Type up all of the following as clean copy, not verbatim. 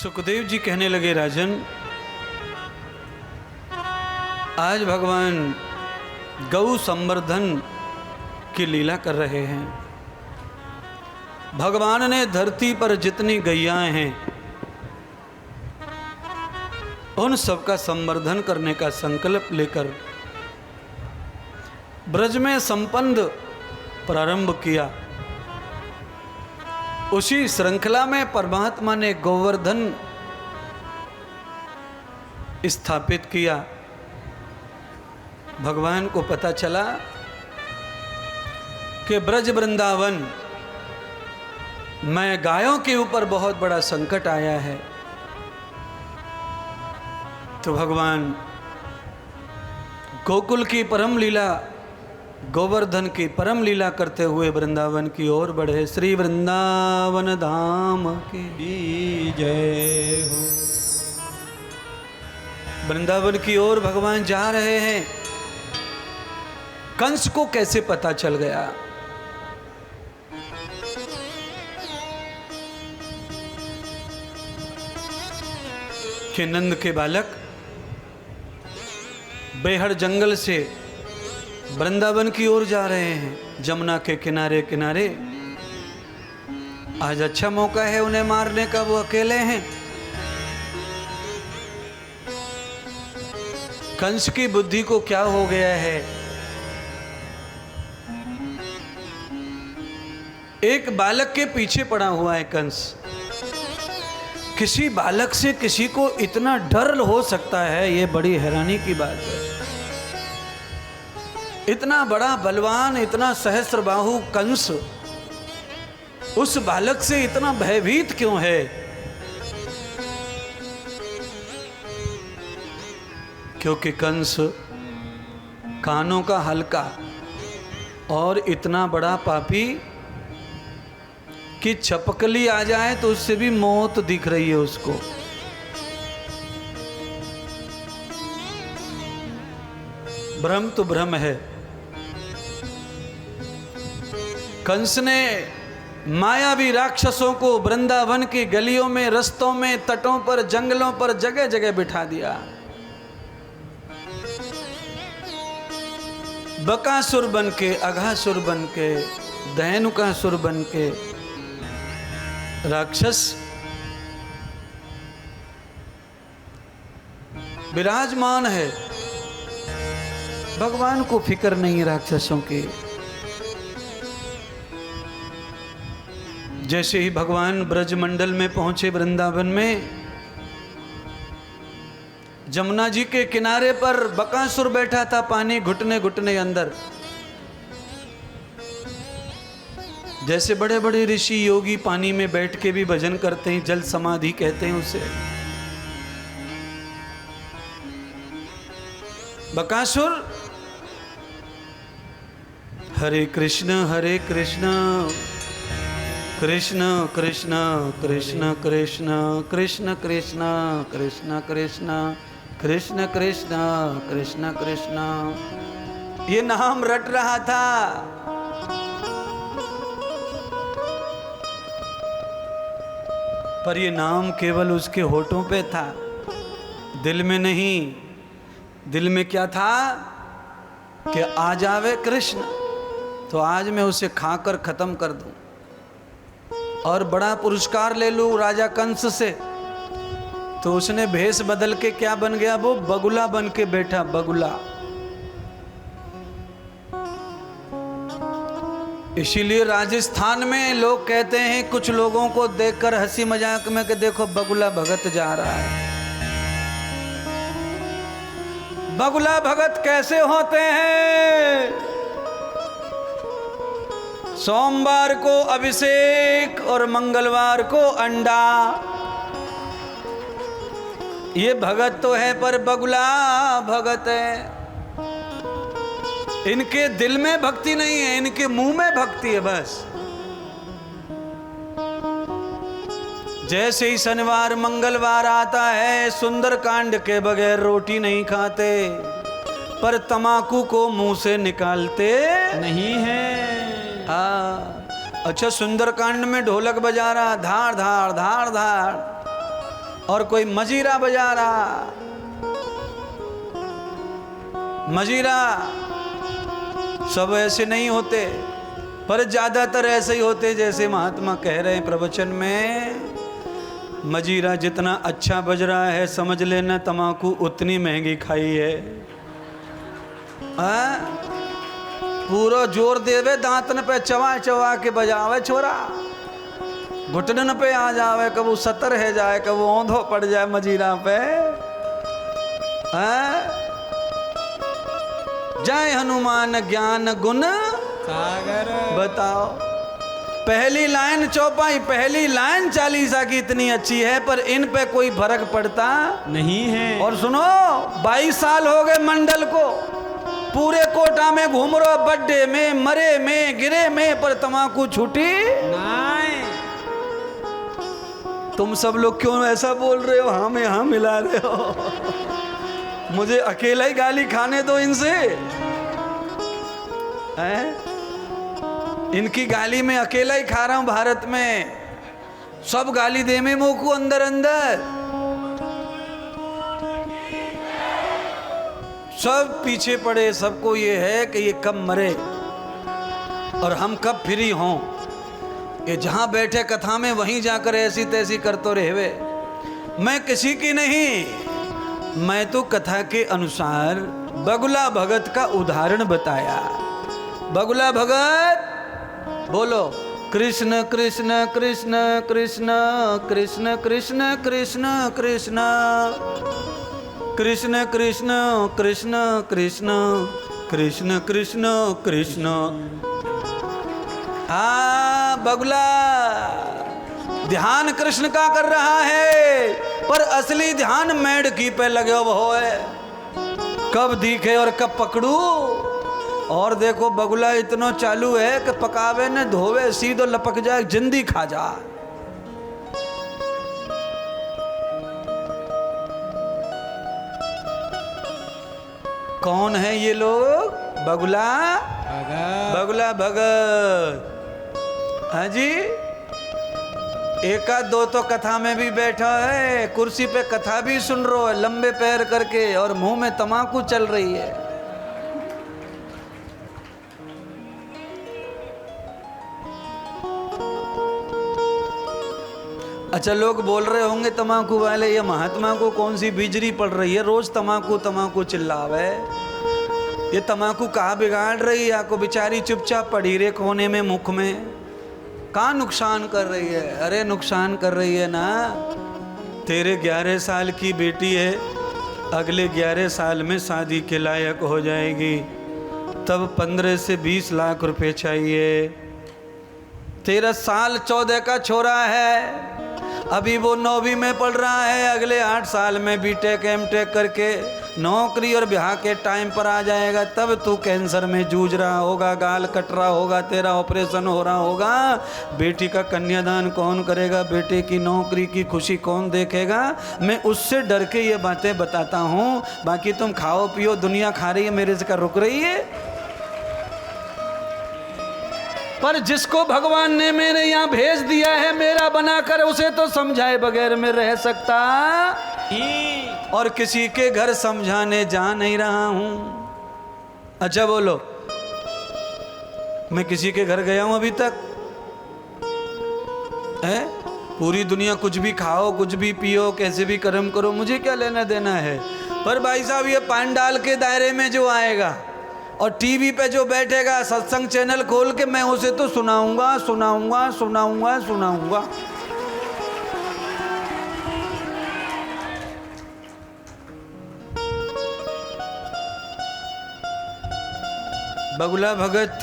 सुखदेव जी कहने लगे, राजन आज भगवान गौ संवर्धन की लीला कर रहे हैं। भगवान ने धरती पर जितनी गैयाएं हैं उन सबका संवर्धन करने का संकल्प लेकर ब्रज में संपन्न प्रारंभ किया। उसी श्रृंखला में परमात्मा ने गोवर्धन स्थापित किया। भगवान को पता चला कि ब्रज वृंदावन में गायों के ऊपर बहुत बड़ा संकट आया है, तो भगवान गोकुल की परम लीला, गोवर्धन की परम लीला करते हुए वृंदावन की ओर बढ़े। श्री वृंदावन धाम की जय हो। वृंदावन की ओर भगवान जा रहे हैं। कंस को कैसे पता चल गया? कि नंद के बालक बेहड़ जंगल से वृंदावन की ओर जा रहे हैं, जमुना के किनारे किनारे। आज अच्छा मौका है उन्हें मारने का, वो अकेले हैं। कंस की बुद्धि को क्या हो गया है? एक बालक के पीछे पड़ा हुआ है कंस। किसी बालक से किसी को इतना डर हो सकता है, ये बड़ी हैरानी की बात है। इतना बड़ा बलवान, इतना सहस्त्रबाहु कंस उस बालक से इतना भयभीत क्यों है? क्योंकि कंस कानों का हल्का और इतना बड़ा पापी कि छपकली आ जाए तो उससे भी मौत दिख रही है उसको। भ्रम तो भ्रम है। कंस ने मायावी राक्षसों को वृंदावन की गलियों में, रस्तों में, तटों पर, जंगलों पर जगह जगह बिठा दिया। बकासुर बन के, अघासुर बन के, दहनुकासुर बन के राक्षस विराजमान है। भगवान को फिक्र नहीं राक्षसों की। जैसे ही भगवान ब्रजमंडल में पहुंचे, वृंदावन में, जमुना जी के किनारे पर बकासुर बैठा था, पानी घुटने घुटने अंदर। जैसे बड़े बड़े ऋषि योगी पानी में बैठ के भी भजन करते हैं, जल समाधि कहते हैं उसे। बकासुर हरे कृष्ण कृष्ण कृष्ण कृष्ण कृष्ण कृष्ण कृष्ण कृष्ण कृष्ण कृष्ण कृष्ण कृष्ण कृष्ण ये नाम रट रहा था। पर ये नाम केवल उसके होठों पे था, दिल में नहीं। दिल में क्या था कि आ जावे कृष्ण तो आज मैं उसे खाकर खत्म कर दूं और बड़ा पुरस्कार ले लूं राजा कंस से। तो उसने भेष बदल के क्या बन गया? वो बगुला बन के बैठा, बगुला। इसीलिए राजस्थान में लोग कहते हैं, कुछ लोगों को देखकर हंसी मजाक में, कि देखो बगुला भगत जा रहा है। बगुला भगत कैसे होते हैं? सोमवार को अभिषेक और मंगलवार को अंडा। ये भगत तो है पर बगुला भगत है। इनके दिल में भक्ति नहीं है, इनके मुंह में भक्ति है बस। जैसे ही शनिवार मंगलवार आता है, सुंदरकांड के बगैर रोटी नहीं खाते, पर तमाकू को मुंह से निकालते नहीं है। अच्छा, सुंदरकांड में ढोलक बजा रहा, धाड़ धाड़ धाड़ धाड़, और कोई मजीरा बजा रहा। मजीरा सब ऐसे नहीं होते, पर ज्यादातर ऐसे ही होते जैसे महात्मा कह रहे हैं प्रवचन में। मजीरा जितना अच्छा बज रहा है समझ लेना तम्बाकू उतनी महंगी खाई है। पूरा जोर देवे दांतन पे चवा चवा के बजावे छोरा, घुटनन पे आ जावे, कबू सतर है जाए, कबू औंधो पड़ जाए मजीरा पे। जय हनुमान ज्ञान गुण सागर। बताओ, पहली लाइन चौपाई, पहली लाइन चालीसा की इतनी अच्छी है, पर इन पे कोई फर्क पड़ता नहीं है। और सुनो, 22 साल हो गए मंडल को, पूरे कोटा में घूम रहे, बर्थडे में, मरे में, गिरे में, पर तम्बाकू छूटी नहीं। तुम सब लोग क्यों ऐसा बोल रहे हो, हाँ में हाँ मिला रहे हो? मुझे अकेला ही गाली खाने दो इनसे। इनकी गाली में अकेला ही खा रहा हूं भारत में। सब गाली दे में मुंह को अंदर अंदर, सब पीछे पड़े। सबको ये है कि ये कब मरे और हम कब फ्री हों। ये जहां बैठे कथा में वहीं जाकर ऐसी तैसी करते रहे। मैं किसी की नहीं, मैं तो कथा के अनुसार बगुला भगत का उदाहरण बताया। बगुला भगत बोलो, कृष्ण कृष्ण कृष्ण कृष्ण कृष्ण कृष्ण कृष्ण कृष्ण कृष्ण कृष्ण कृष्ण कृष्ण कृष्ण कृष्ण कृष्ण। हाँ, बगुला ध्यान कृष्ण का कर रहा है, पर असली ध्यान मेढकी पे लगे हुए है। कब दिखे और कब पकड़ू। और देखो बगुला इतना चालू है कि पकावे न धोवे सीधो लपक जाए, जिंदी खा जा। कौन है ये लोग? बगुला भगत। बगुला भगत। हाँ जी, एका दो तो कथा में भी बैठा है, कुर्सी पे कथा भी सुन रहा है लंबे पैर करके, और मुंह में तम्बाकू चल रही है। अच्छा, लोग बोल रहे होंगे तम्बाकू वाले, ये महात्मा को कौन सी बिजली पड़ रही है, रोज तम्बाकू तम्बाकू चिल्लावे। ये तम्बाकू कहाँ बिगाड़ रही है आपको? बेचारी चुपचाप पड़ी रे कोने में, मुख में कहाँ नुकसान कर रही है? अरे नुकसान कर रही है ना। तेरे 11 साल की बेटी है, अगले 11 साल में शादी के लायक हो जाएगी, तब 15 से 20 लाख रुपए चाहिए। तेरा साल 14 का छोरा है, अभी वो 9वीं में पढ़ रहा है, अगले 8 साल में बीटेक एमटेक करके नौकरी और ब्याह के टाइम पर आ जाएगा, तब तू कैंसर में जूझ रहा होगा, गाल कट रहा होगा, तेरा ऑपरेशन हो रहा होगा। बेटी का कन्यादान कौन करेगा? बेटे की नौकरी की खुशी कौन देखेगा? मैं उससे डर के ये बातें बताता हूँ। बाकी तुम खाओ पियो, दुनिया खा रही है, मेरे से रुक रही है। पर जिसको भगवान ने मेरे यहाँ भेज दिया है मेरा बनाकर, उसे तो समझाए बगैर में रह सकता ही, और किसी के घर समझाने जा नहीं रहा हूं। अच्छा बोलो, मैं किसी के घर गया हूं अभी तक? है पूरी दुनिया कुछ भी खाओ, कुछ भी पियो, कैसे भी कर्म करो, मुझे क्या लेना देना है। पर भाई साहब, ये पांडाल के दायरे में जो आएगा और टीवी पे जो बैठेगा, सत्संग चैनल खोल के, मैं उसे तो सुनाऊंगा सुनाऊंगा सुनाऊंगा सुनाऊंगा। बगुला भगत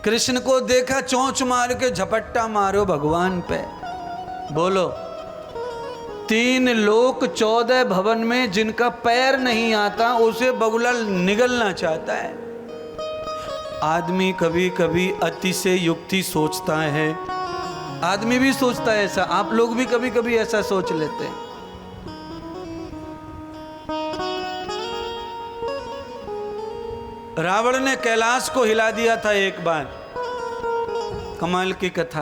कृष्ण को देखा, चोंच मार के झपट्टा मारो भगवान पे। बोलो, 3 लोक 14 भवन में जिनका पैर नहीं आता, उसे बगुला निगलना चाहता है। आदमी कभी कभी अति से युक्ति सोचता है, आदमी भी सोचता है ऐसा, आप लोग भी कभी कभी ऐसा सोच लेते हैं। रावण ने कैलाश को हिला दिया था एक बार, कमाल की कथा।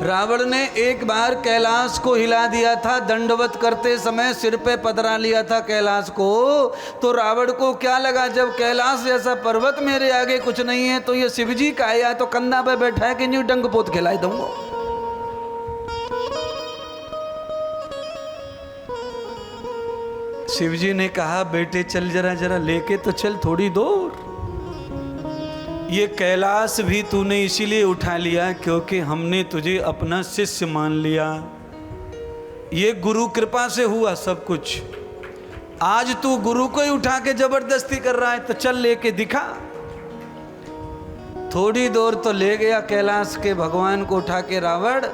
रावण ने एक बार कैलाश को हिला दिया था, दंडवत करते समय सिर पे पधरा लिया था कैलाश को। तो रावण को क्या लगा, जब कैलाश जैसा पर्वत मेरे आगे कुछ नहीं है तो ये शिवजी का है, या तो कंधा पे बैठा है कि न्यू डंग पोत खिलाई दूंगा। शिवजी ने कहा बेटे चल जरा जरा लेके तो चल थोड़ी दूर। ये कैलाश भी तूने इसीलिए उठा लिया क्योंकि हमने तुझे अपना शिष्य मान लिया। ये गुरु कृपा से हुआ सब कुछ। आज तू गुरु को ही उठा के जबरदस्ती कर रहा है तो चल लेके दिखा। थोड़ी दूर तो ले गया कैलाश के भगवान को उठा के रावण,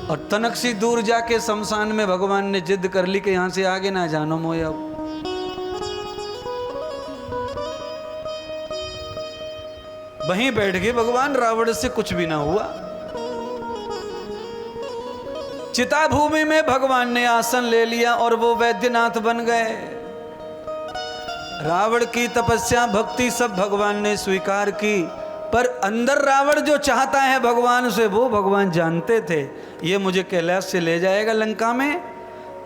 और तनक सी दूर जाके शमशान में भगवान ने जिद कर ली कि यहां से आगे ना जानो मोय। अब वहीं बैठ गए भगवान, रावण से कुछ भी ना हुआ। चिता भूमि में भगवान ने आसन ले लिया और वो वैद्यनाथ बन गए। रावण की तपस्या भक्ति सब भगवान ने स्वीकार की, पर अंदर रावण जो चाहता है भगवान से वो भगवान जानते थे। ये मुझे कैलाश से ले जाएगा लंका में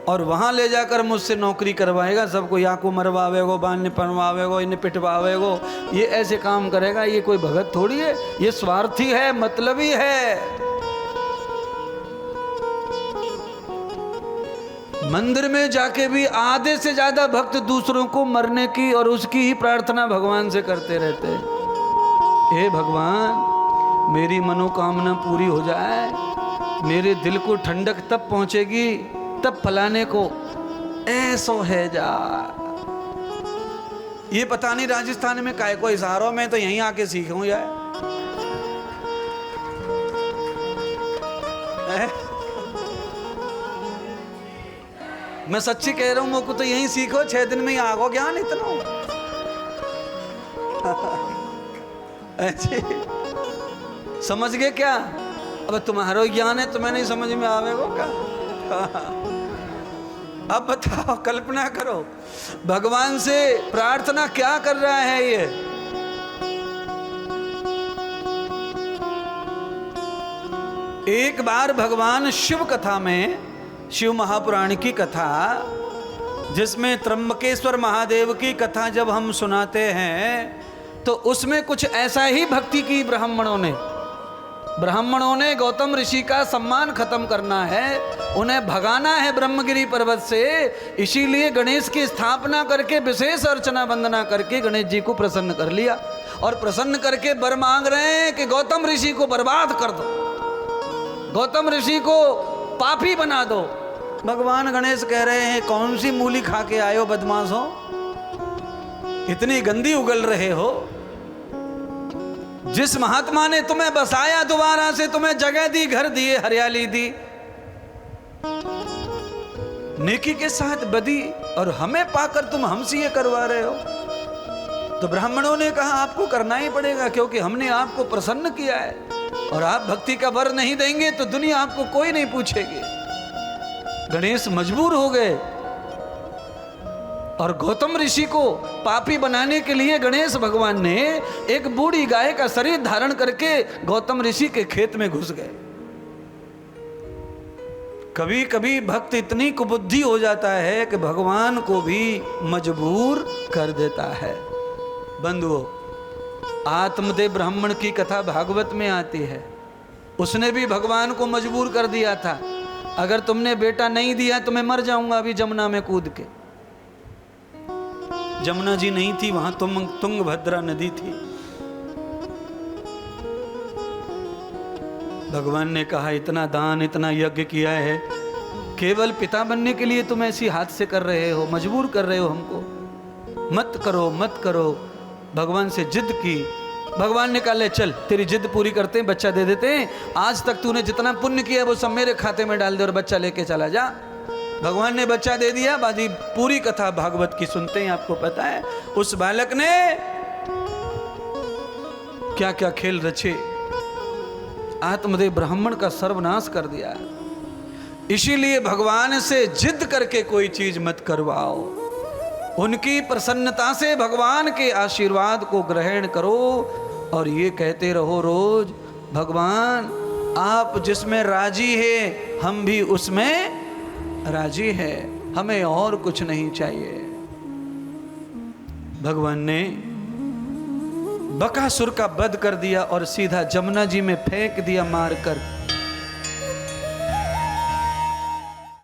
और वहाँ ले जाकर मुझसे नौकरी करवाएगा, सबको या को मरवावेगो, बांध पनवावेगो, इन्हें पिटवावेगो, ये ऐसे काम करेगा। ये कोई भगत थोड़ी है, ये स्वार्थी है, मतलबी है। मंदिर में जाके भी आधे से ज्यादा भक्त दूसरों को मरने की और उसकी ही प्रार्थना भगवान से करते रहते हैं। हे भगवान मेरी मनोकामना पूरी हो जाए, मेरे दिल को ठंडक तब पहुंचेगी तब फलाने को ऐसो है जा। ये पता नहीं राजस्थान में काय को इशारों में, तो यहीं आके सीखूं यार। मैं सच्ची कह रहा हूं, मुझको तो यहीं सीखो, 6 दिन में ही आगो ज्ञान इतना। समझ गए क्या? अब तुम्हारा ज्ञान है तुम्हें नहीं समझ में आवेगा क्या? अब बताओ, कल्पना करो भगवान से प्रार्थना क्या कर रहा है ये। एक बार भगवान शिव कथा में, शिव महापुराण की कथा जिसमें त्र्यंबकेश्वर महादेव की कथा जब हम सुनाते हैं तो उसमें कुछ ऐसा ही भक्ति की ब्राह्मणों ने गौतम ऋषि का सम्मान खत्म करना है, उन्हें भगाना है ब्रह्मगिरी पर्वत से। इसीलिए गणेश की स्थापना करके विशेष अर्चना वंदना करके गणेश जी को प्रसन्न कर लिया और प्रसन्न करके वर मांग रहे हैं कि गौतम ऋषि को बर्बाद कर दो, गौतम ऋषि को पापी बना दो। भगवान गणेश कह रहे हैं कौन सी मूली खा के आए हो बदमाश हो, इतनी गंदी उगल रहे हो। जिस महात्मा ने तुम्हें बसाया, दोबारा से तुम्हें जगह दी, घर दिए, हरियाली दी, नेकी के साथ बदी, और हमें पाकर तुम हमसे ये करवा रहे हो। तो ब्राह्मणों ने कहा आपको करना ही पड़ेगा क्योंकि हमने आपको प्रसन्न किया है, और आप भक्ति का वर नहीं देंगे तो दुनिया आपको कोई नहीं पूछेगी। गणेश मजबूर हो गए और गौतम ऋषि को पापी बनाने के लिए गणेश भगवान ने एक बूढ़ी गाय का शरीर धारण करके गौतम ऋषि के खेत में घुस गए। कभी कभी भक्त इतनी कुबुद्धि हो जाता है कि भगवान को भी मजबूर कर देता है। बंधुओं, आत्मदेव ब्राह्मण की कथा भागवत में आती है, उसने भी भगवान को मजबूर कर दिया था, अगर तुमने बेटा नहीं दिया तो मैं मर जाऊंगा अभी जमुना में कूद के। जमुना जी नहीं थी वहां, तुंगभद्रा नदी थी। भगवान ने कहा इतना दान इतना यज्ञ किया है, केवल पिता बनने के लिए तुम ऐसी हाथ से कर रहे हो, मजबूर कर रहे हो हमको, मत करो मत करो। भगवान से जिद की, भगवान ने कहा ले चल तेरी जिद पूरी करते हैं, बच्चा दे देते हैं, आज तक तूने जितना पुण्य किया वो सब मेरे खाते में डाल दे और बच्चा लेके चला जा। भगवान ने बच्चा दे दिया। बाकी पूरी कथा भागवत की सुनते हैं, आपको पता है उस बालक ने क्या क्या खेल रचे, आत्मदेव ब्राह्मण का सर्वनाश कर दिया। इसीलिए भगवान से जिद करके कोई चीज मत करवाओ, उनकी प्रसन्नता से भगवान के आशीर्वाद को ग्रहण करो और ये कहते रहो रोज भगवान आप जिसमें राजी है हम भी उसमें राजी है, हमें और कुछ नहीं चाहिए। भगवान ने बकासुर का वध कर दिया और सीधा जमुना जी में फेंक दिया मारकर।